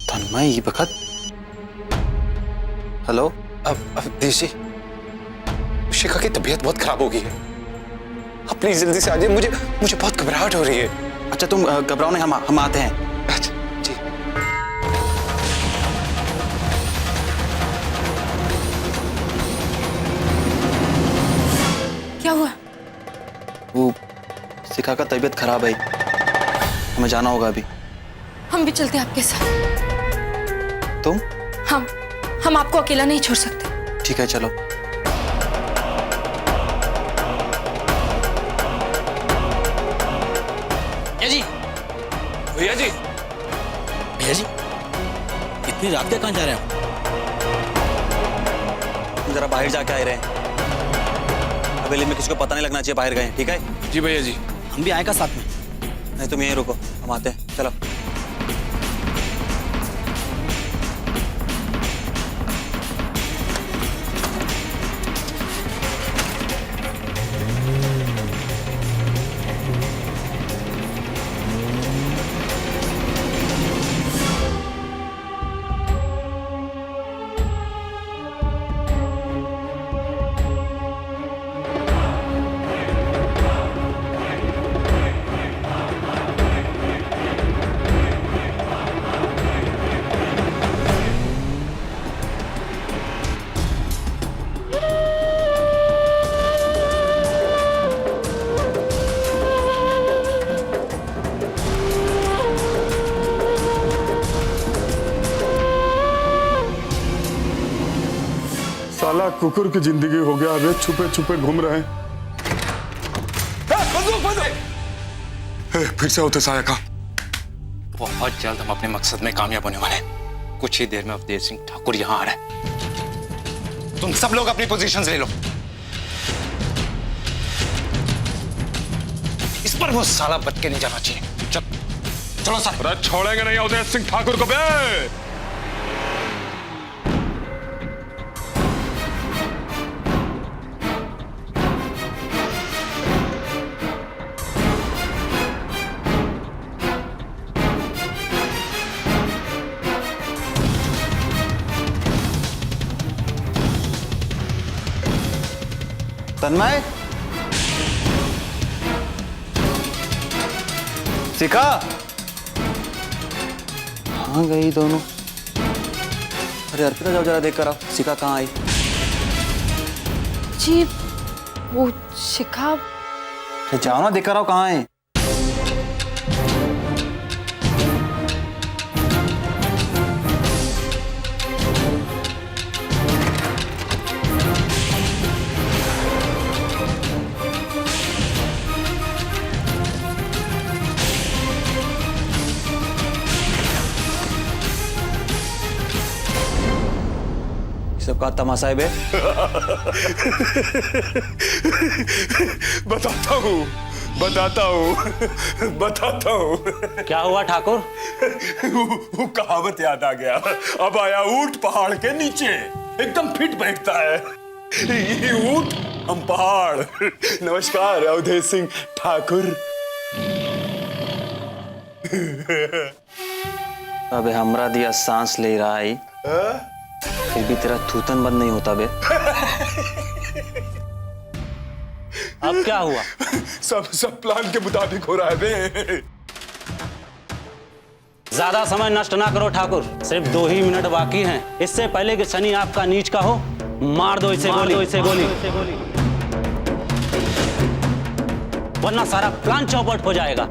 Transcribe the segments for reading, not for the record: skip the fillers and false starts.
तन्मय ये वक्त। हेलो। अब देशी, शिखा की तबीयत बहुत खराब हो गई है। आप प्लीज जल्दी से आ जाइए, मुझे बहुत घबराहट हो रही है। अच्छा तुम घबराओ नहीं, हम आते हैं। अच्छा जी। क्या हुआ? वो शिखा का तबीयत खराब है, हमें जाना होगा अभी। हम भी चलते हैं आपके साथ। तुम? हम आपको अकेला नहीं छोड़ सकते। ठीक है चलो। जी भैया जी, भैया जी, इतनी रात के कहाँ जा रहे हैं? हम जरा बाहर जाके आए रहे। हवेली में किसी को पता नहीं लगना चाहिए बाहर गए, ठीक है? जी भैया जी। हम भी आएगा साथ में? नहीं तुम यहीं रुको, हम आते हैं, चलो। साला कुकुर की जिंदगी हो गया, अबे छुपे छुपे घूम रहे हैं। फिर से होते साया का। बहुत जल्द हम अपने मकसद में कामयाब होने वाले हैं। कुछ ही देर में अवधेश सिंह ठाकुर यहाँ आ रहा है। तुम सब लोग अपनी पोजीशंस ले लो। इस पर वो साला बच के नहीं जाना चाहिए। चलो सर। अरे छोड़ेंगे नहीं अवधेश सिंह ठाकुर को बे। तन्मय, शिखा, कहाँ गई दोनों? अरे अर्पिता जाओ जरा देख कर आओ, शिखा कहाँ आई? जी वो शिखा। अरे जाओ ना देख कर आओ कहाँ है। सबका तमाशा है बे। बताता हूँ। क्या हुआ ठाकुर? वो कहावत याद आ गया। अब आया ऊंट पहाड़ के नीचे, एकदम फिट बैठता है। ये ऊंट, हम पहाड़। नमस्कार अवधेश सिंह ठाकुर। अबे हमरा दिया सांस ले रहा है, फिर भी तेरा थूथन बंद नहीं होता बे। अब क्या हुआ? सब प्लान के मुताबिक हो रहा है बे। ज्यादा समय नष्ट ना करो ठाकुर, सिर्फ 2 ही मिनट बाकी हैं। इससे पहले कि शनि आपका नीच का हो, मार दो इसे गोली, वरना सारा प्लान चौपट हो जाएगा।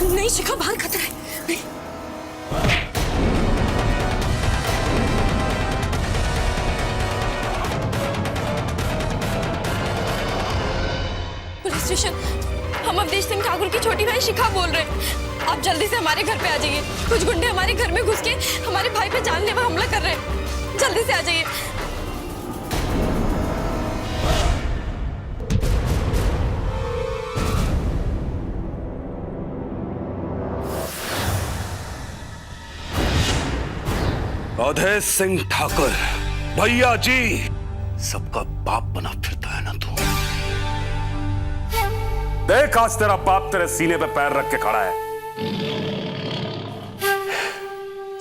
नहीं शिखा, बाहर खतरा है। नहीं। पुलिस स्टेशन, हम अवधेश सिंह ठाकुर की छोटी भाई शिखा बोल रहे हैं। आप जल्दी से हमारे घर पे आ जाइए। कुछ गुंडे हमारे घर में घुस के हमारे भाई पे जानलेवा हमला कर रहे हैं। जल्दी से आ जाइए। अवधेश सिंह ठाकुर, भैया जी, सबका बाप बना फिरता है ना तू। देख आज तेरा बाप तेरे सीने पे पैर रख के खड़ा है।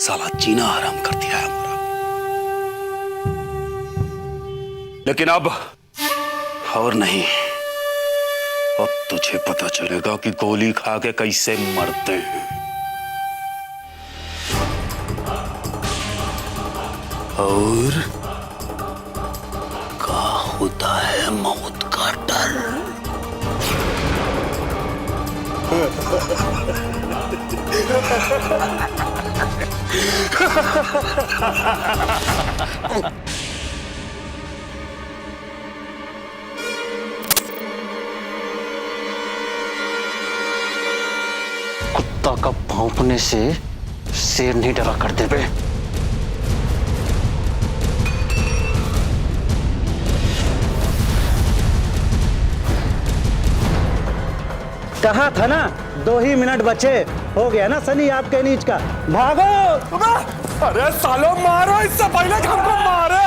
साला जीना हराम कर दिया है हमारा। लेकिन अब और नहीं, अब तुझे पता चलेगा कि गोली खा के कैसे मरते हैं। और क्या होता है मौत का डर। कुत्ता का भौंकने से शेर नहीं डरा करते बे। कहा था ना 2 ही मिनट बचे, हो गया ना सनी आपके नीच का। भागो। अरे सालो मारो, इससे पहले कि हमको मारे।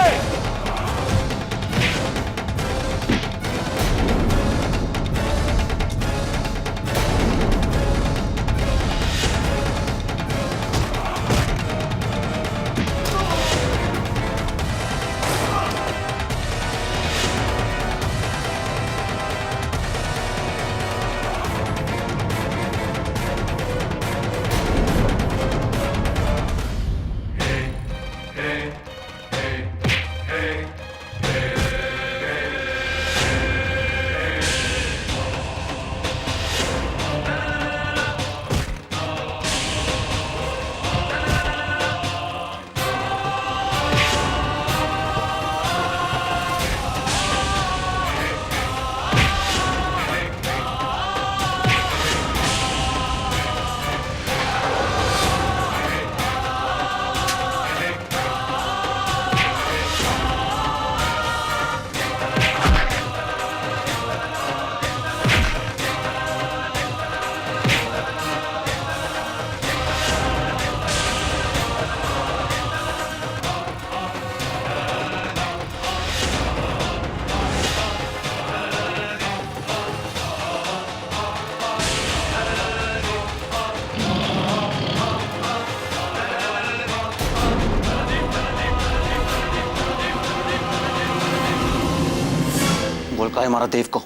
बोल का है हमारा देव को।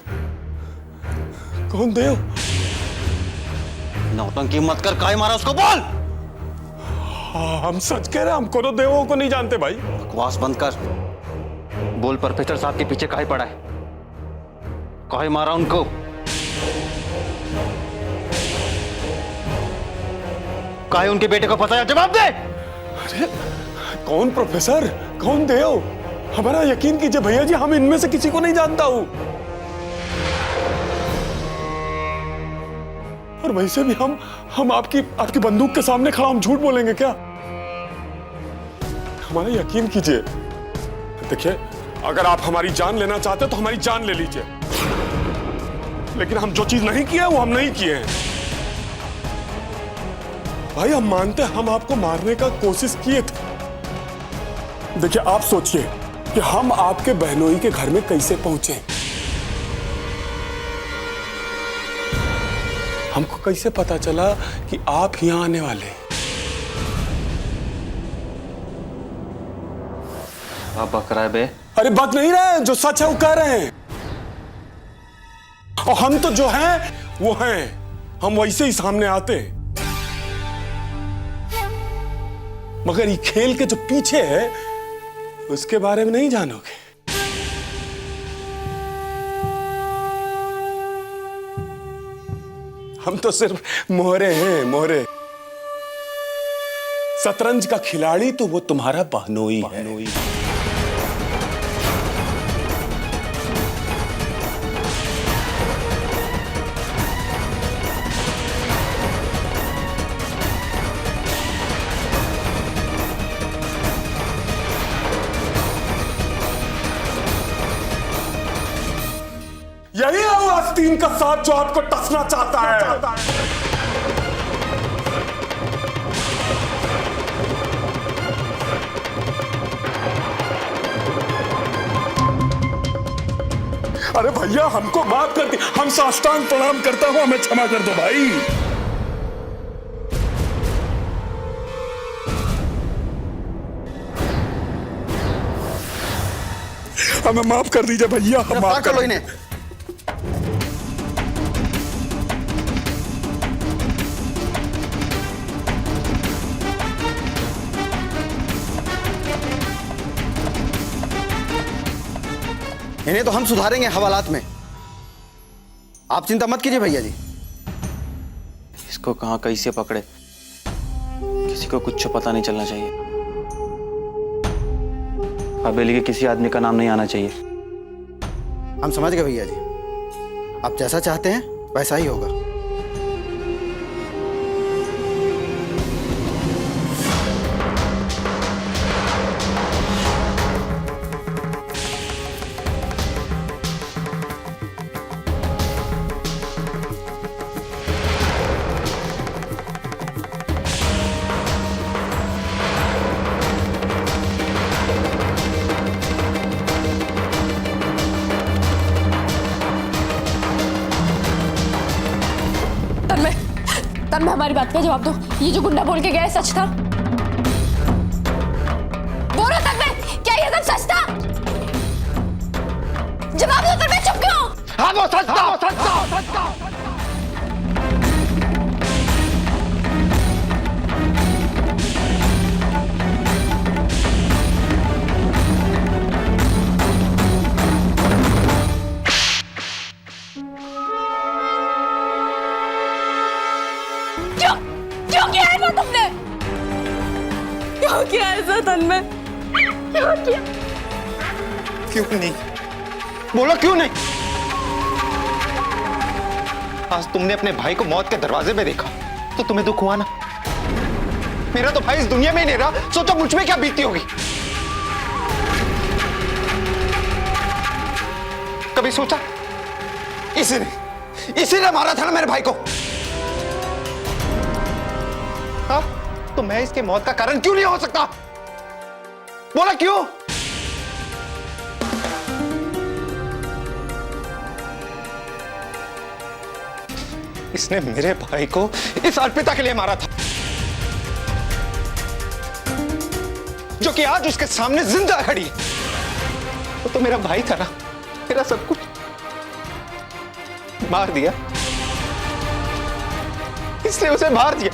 कौन देव? नौटंकी मत कर, काहे मारा उसको, बोल। हम सच कह रहे हैं, हम कोनो देवों को नहीं जानते भाई। बकवास बंद कर, बोल। प्रोफेसर साहब के पीछे काहे पड़ा है, काहे मारा उनको? काहे उनके बेटे को पता है, जवाब दे। अरे कौन प्रोफेसर, कौन देव? हमारा यकीन कीजिए भैया जी, हम इनमें से किसी को नहीं जानता हूं। और वैसे भी हम आपकी बंदूक के सामने खड़ा हम झूठ बोलेंगे क्या? हमारा यकीन कीजिए। देखिए, अगर आप हमारी जान लेना चाहते तो हमारी जान ले लीजिए, लेकिन हम जो चीज नहीं किए वो हम नहीं किए हैं। भाई हम मानते हैं हम आपको मारने का कोशिश किए थे। देखिए आप सोचिए कि हम आपके बहनोई के घर में कैसे पहुंचे, हमको कैसे पता चला कि आप यहां आने वाले हैं? आप बक रहा है बे? अरे बक नहीं रहे, जो सच है वो कह रहे हैं। और हम तो जो हैं वो हैं, हम वैसे ही सामने आते हैं। मगर ये खेल के जो पीछे है उसके बारे में नहीं जानोगे? हम तो सिर्फ मोहरे हैं, मोहरे। शतरंज का खिलाड़ी तो वो तुम्हारा बहनोई है। यही है वो आस्तीन का साथ जो आपको टसना चाहता है। अरे भैया हमको माफ कर दी, हम साष्टांग प्रणाम करता हूं, हमें क्षमा कर दो भाई। हमें माफ कर दीजिए भैया, हम माफ कर लो इन्हें। इन्हें तो हम सुधारेंगे हवालात में, आप चिंता मत कीजिए भैया जी। इसको कहां कैसे पकड़े, किसी को कुछ पता नहीं चलना चाहिए। हवेली के किसी आदमी का नाम नहीं आना चाहिए। हम समझ गए भैया जी, आप जैसा चाहते हैं वैसा ही होगा। तन्मय, हमारी बात का जवाब दो। ये जो गुंडा बोल के गया है सच था? बोलो तन्मय, क्या ये सब सच था? जवाब दो तन्मय, चुप क्यों? हाँ वो सच था, सच था, सच था। क्यों किया ऐसा तुमने? क्यों किया ऐसा तन्मय? क्यों किया? क्यों नहीं? बोलो क्यों नहीं? आज तुमने अपने भाई को मौत के दरवाजे पे देखा तो तुम्हें दुख हुआ ना? मेरा तो भाई इस दुनिया में ही नहीं रहा, सोचो मुझ में क्या बीती होगी। कभी सोचा इसीने मारा था ना मेरे भाई को? हाँ? तो मैं इसके मौत का कारण क्यों नहीं हो सकता? बोला क्यों? इसने मेरे भाई को इस अर्पिता के लिए मारा था, जो कि आज उसके सामने जिंदा खड़ी है। वो तो मेरा भाई था ना, मेरा सब कुछ मार दिया, इसलिए उसे मार दिया।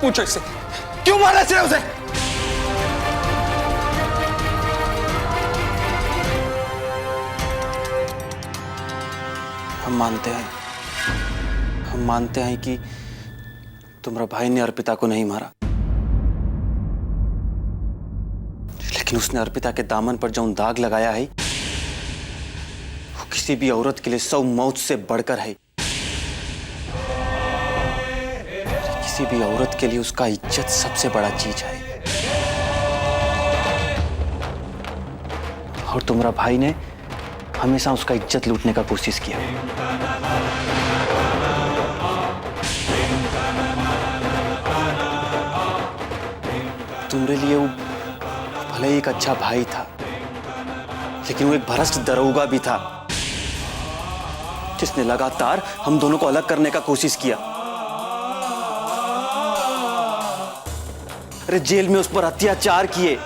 पूछो इससे, क्यों मारा इसने उसे? हम मानते हैं कि तुम्हारा भाई ने अर्पिता को नहीं मारा, लेकिन उसने अर्पिता के दामन पर जो दाग लगाया है वो किसी भी औरत के लिए 100 मौत से बढ़कर है। किसी भी औरत के लिए उसका इज्जत सबसे बड़ा चीज है। और तुम्हारा भाई ने हमेशा उसका इज्जत लूटने का कोशिश किया। तुम्हारे लिए वो भले एक अच्छा भाई था, लेकिन वो एक भ्रष्ट दरोगा भी था, जिसने लगातार हम दोनों को अलग करने का कोशिश किया। अरे जेल में उस पर अत्याचार किए,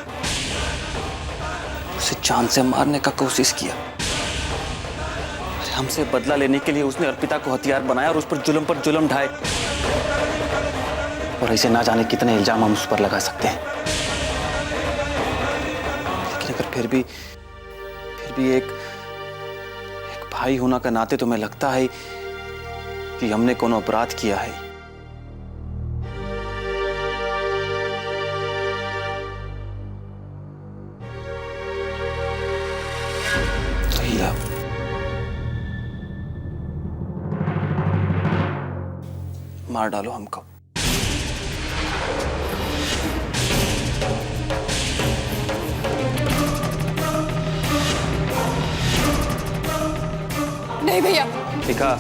उसे जान से मारने का कोशिश किया। अरे हमसे बदला लेने के लिए उसने अर्पिता को हथियार बनाया और उस पर जुल्म ढाए। और ऐसे ना जाने कितने इल्जाम हम उस पर लगा सकते हैं। लेकिन अगर फिर भी एक भाई होना का नाते तुम्हें लगता है कि हमने कोनो अपराध किया है, तो ये मार डालो हमको। नहीं भैया, देखा,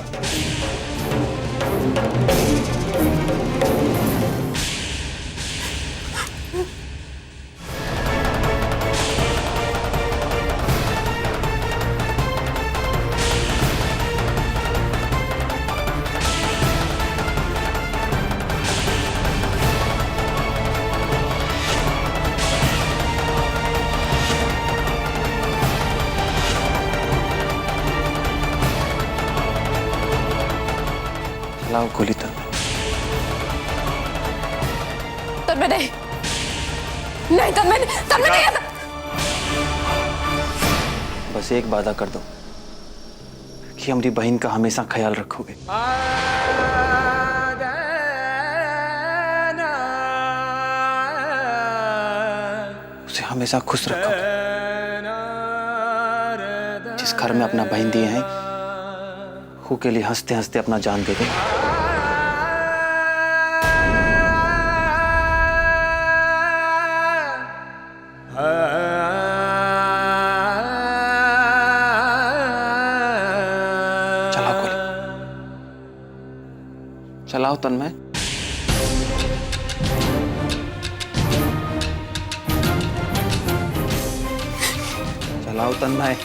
चलाओ गोली तन्मय। तन्मय नहीं, नहीं तन्मय नहीं। बस एक वादा कर दो कि हमारी बहन का हमेशा ख्याल रखोगे। उसे हमेशा खुश रखोगे। जिस घर में अपना बहन दिए हैं, वो के लिए हंसते हंसते अपना जान दे दे। चलाओ गोली, चलाओ तन्मय। चलाओ तन्मय।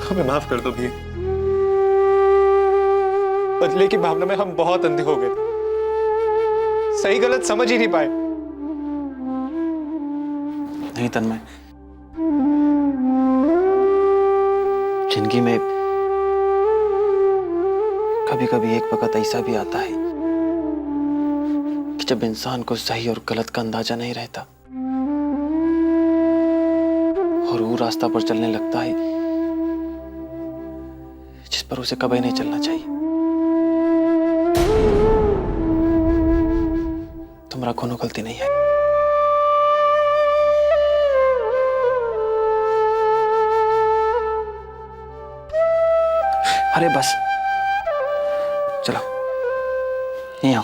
हमें माफ कर दो भैया। बदले की भावना में हम बहुत अंधे हो गए थे, सही गलत समझ ही नहीं पाए। नहीं तन्मय, जिंदगी में कभी कभी एक वक्त ऐसा भी आता है कि जब इंसान को सही और गलत का अंदाजा नहीं रहता और वो रास्ता पर चलने लगता है जिस पर उसे कभी नहीं चलना चाहिए। तुम्हारा कोनो गलती नहीं है। अरे बस चलो, यहीं आओ।